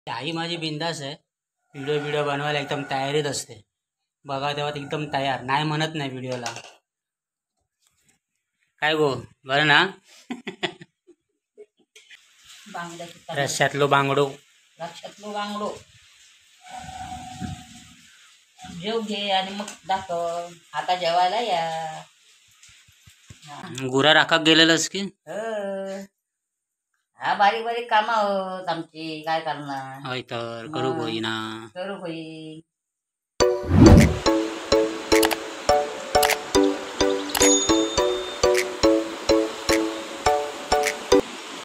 आई माझी बिंदास आहे. व्हिडिओ बनवायला एकदम तयारीत असते. बघा तेव्हा ती एकदम तयार, नाही म्हणत नाही व्हिडिओला. काय गो बरं ना? रश्यातलो बांगडो. रश्यातलो बांगडो जेव घे आणि मग दाखव. आता जेवायला या. गुरा राखाक गेलेलंस की? हा बारीक बारीक कामं आहोत आमची, काय करणार. होय तर करू होईना. करू होई.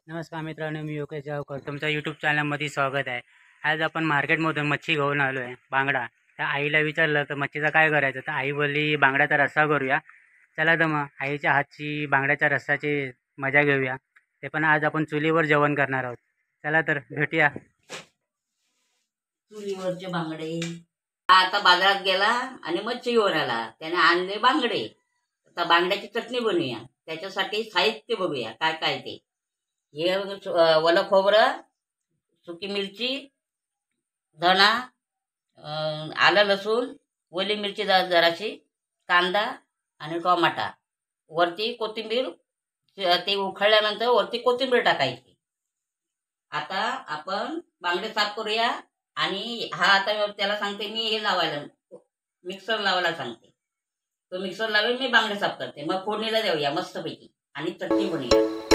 नमस्कार मित्रांनो, मी योगेश जावकर, तुमच्या यूट्यूब चॅनलमध्ये स्वागत आहे. आज आपण मार्केटमधून मच्छी घेऊन आलो आहे, बांगडा. त्या आईला विचारलं तर मच्छीचा काय करायचं, तर आई बोलली बांगड्याचा रस्सा करूया. चला तर मग आईच्या हातची बांगड्याच्या रस्साची मजा घेऊया. ते पण आज आपण चुलीवर जेवण करणार आहोत. चला तर भेटूया. चुलीवरचे बांगडे. आता बाजारात गेला आणि मच्छी घेऊन आला. त्याने आणले बांगडे. आता बांगड्याची चटणी बनवूया. त्याच्यासाठी साहित्य बघूया काय काय ते. हे ओलं खोबरं, सुकी मिरची, धणा, आलं लसूण, ओली मिरची जराशी, कांदा आणि टोमाटा. वरती कोथिंबीर, ते उखळल्यानंतर वरती कोथिंबीर टाकायची. आता आपण बांगडे साफ करूया. आणि हा आता त्याला सांगते मी हे लावायला, मिक्सर लावायला सांगते. तो मिक्सर लावेल, मी बांगडे साफ करते. मग फोडणीला देऊया मस्तपैकी आणि चटणी बनवूया.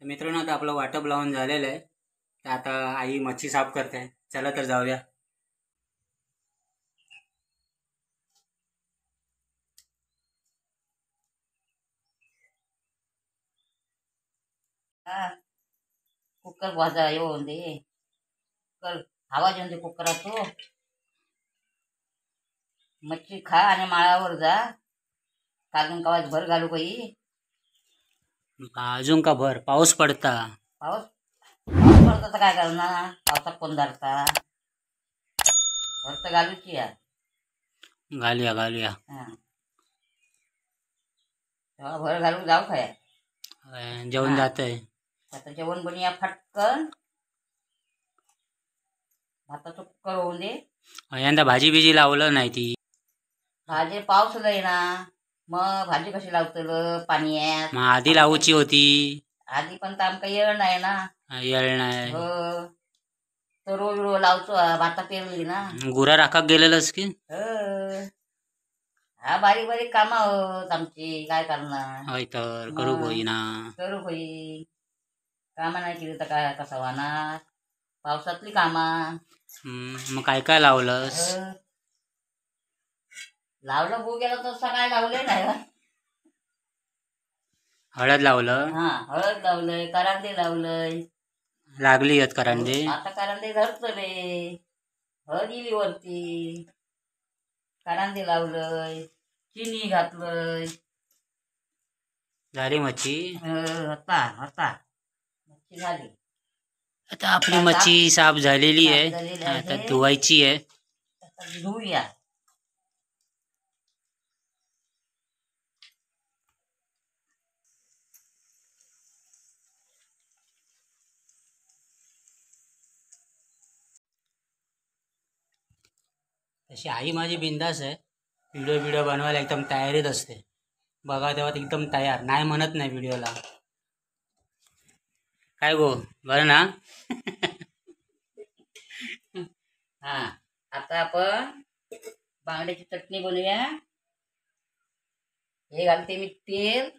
मित्रांनो, आता आपलं वाटप लावून झालेलं आहे. तर आता आई मच्छी साफ करते. चला तर जाऊया. कुकर वाजा येऊन दे. कुकर आवाज येऊन दे कुकरात. मच्छी खा आणि माळावर जा. कागून कावाच भर घालू बाई. अजून का भर? पाऊस पडता. पाऊस पाऊस पडता तर काय करणार. पावसात कोण धरता. भर तर घालूची या. घालूया घालूया. तेव्हा भर घालून जाऊ खाया. जेवण जातंय. आता जेवण बनूया फटकन. भाताचं कुकर होऊन दे. यंदा भाजी बिजी लावलं नाही ती. भाजी पाऊस लय ना, मग भाजी कशी लावतलं पाण्यात. मग आधी लावूची होती. आधी पण तर आमका येळ नाही ना. येळ नाही. तर रोज रोज लावतो. भाता पेरली ना. गुरा राखाक गेलेलंस की? हा बारीक बारीक कामं आहोत आमची, काय करणार. होय तर करू होईना. करू होई. कामं नाही केली तर काय कसा वाहणार. पावसातली कामा. मग काय काय लावलंस? लावलं भू गेलं तर सकाळी लावलंय नाही. हळद लावलं. हळद लावलंय, करांदे लावलंय. लागली आहेत करांदे. आता करांदे धरतले. हळद इली वरती. करांदे लावलंय, चिनी घातलंय. झाली मच्छी. आता मच्छी झाली. आता आपली मच्छी साफ झालेली आहे. आता धुवायची आहे. धुऊया. तशी आई माझी बिंदास आहे. व्हिडिओ बनवायला एकदम तयारीत असते. बघा तेव्हा ती एकदम तयार, नाही म्हणत नाही व्हिडिओला. काय गो बरं ना? आता आपण बांगड्याची चटणी बनवूया. हे घालते मी तेल.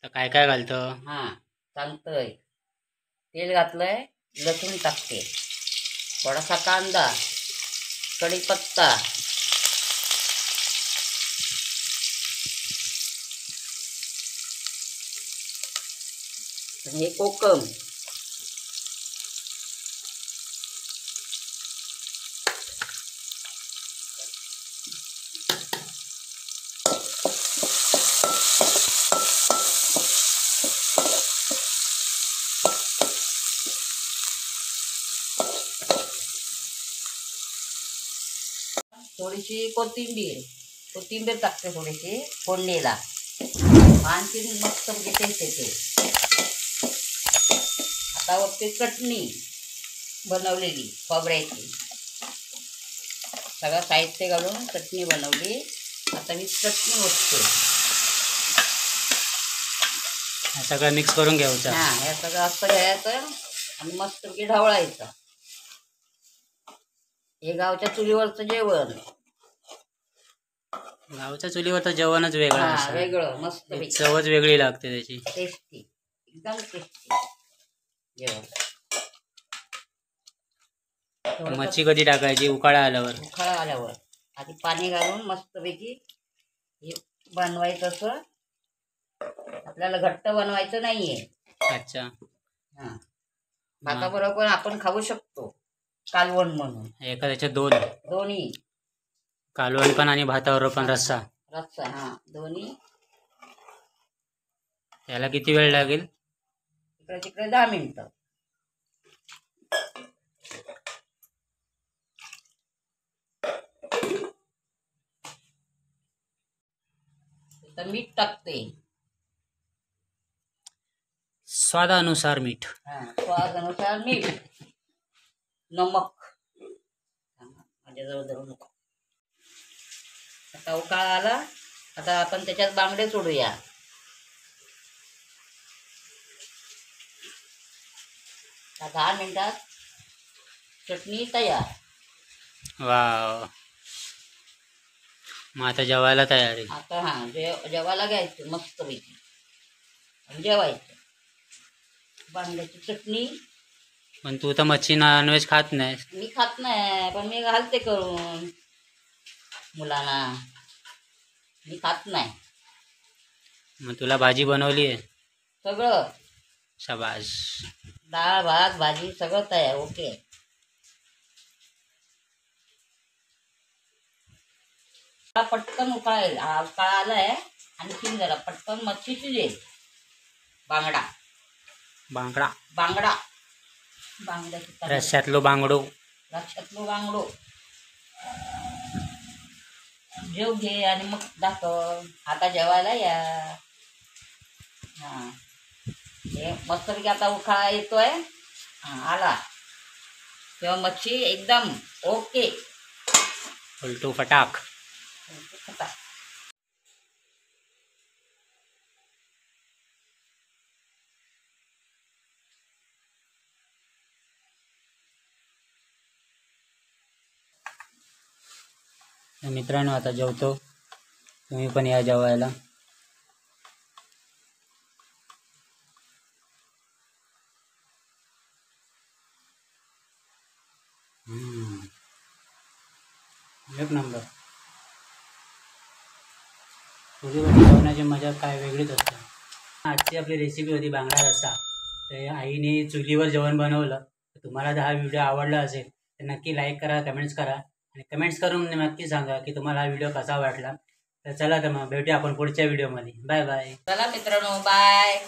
तर काय काय घालतो? सांगतोय. तेल घातलंय, लसूण टाकते. थोडासा कांदा, कढीपत्ता, आणि हे कोकम, थोडीशी कोथिंबीर टाकते थोडीशी फोडणीला, आणखी मस्त टेस्ट येते. आता वरती चटणी बनवलेली खोबऱ्याची, सगळं साहित्य घालून चटणी बनवली. आता मी चटणी ओतते. हे सगळं मिक्स करून घ्यायचं. हां, हे सगळं असं घ्यायचं आणि मस्तपैकी ढवळायचं. हे गावच्या चुलीवरचं जेवण. गावच्या चुलीवर तर जेवणच वेगळं हां, असतं. वेगळं मस्त एक चवच वेगळी लागते त्याची. टेस्टी, एकदम टेस्टी जेवण. मच्छी कधी टाकायची? उकाळा आल्यावर. उखाळा आल्यावर आधी पाणी घालून मस्तपैकी हे बनवायचं. असं आपल्याला घट्ट बनवायचं नाहीये. अच्छा. हां, भाताबरोबर आपण खाऊ शकतो, कालवण म्हणून. एका त्याच्यात दोन, दोन्ही कालवण पण आणि भातावर पण रस्सा. रस्सा. हां, दोन्ही. त्याला किती वेळ लागेल? इकडे तिकडे 10 मिनिटं. तर मीठ टाकते. स्वादानुसार मीठ. हां, स्वादानुसार मीठ, नमक. माझ्याजवळ धरू नको. आता उकाळा आला. आता आपण त्याच्यात बांगडे सोडूया. आता 10 मिनिटात चटणी तयार. वाव. मग आता जेवायला तयार आहे. आता हां, जेवायला घ्यायचं मस्तपैकी आणि जेवायचं. बांगड्याची चटणी. पण तू तर मच्छी नॉनव्हेज खात नाही. मी खात नाही, पण मी घालते करून मुलांना. मी खात नाही. मग तुला भाजी बनवली आहे? सगळं, शाबास. डाळ भात भाजी सगळं तयार. ओके. पटकन उकाळा आलाय. आणखीन जरा पटकन मच्छी शिजेल. बांगडा बांगडा. बांगडा बांगड्याची तर्री. रश्श्यातलो बांगडो. रश्श्यातलो बांगडो. जेव घे आणि मग दाखव. आता जेवायला या. हां, हे मस्तपैकी आता उखाळा येतोय. हां, आला तेव्हा मच्छी एकदम ओके. उलटू फटाक. मित्रांनो, आता जेवतो. तुम्ही पण या जेवायला. एक नंबर. चुलीवरती जेवणाची मजा काय वेगळीच असते. आजची आपली रेसिपी होती बांगडा रस्सा. तर आईने चुलीवर जेवण बनवलं. तुम्हाला जर हा व्हिडिओ आवडला असेल तर नक्की लाईक करा, कमेंट्स करा आणि कमेंट्स करून नक्की सांगा की तुम्हाला हा व्हिडिओ कसा वाटला. तर चला तर मग भेटूया आपण पुढच्या व्हिडिओमध्ये. Bye bye. चला मित्रांनो, बाय.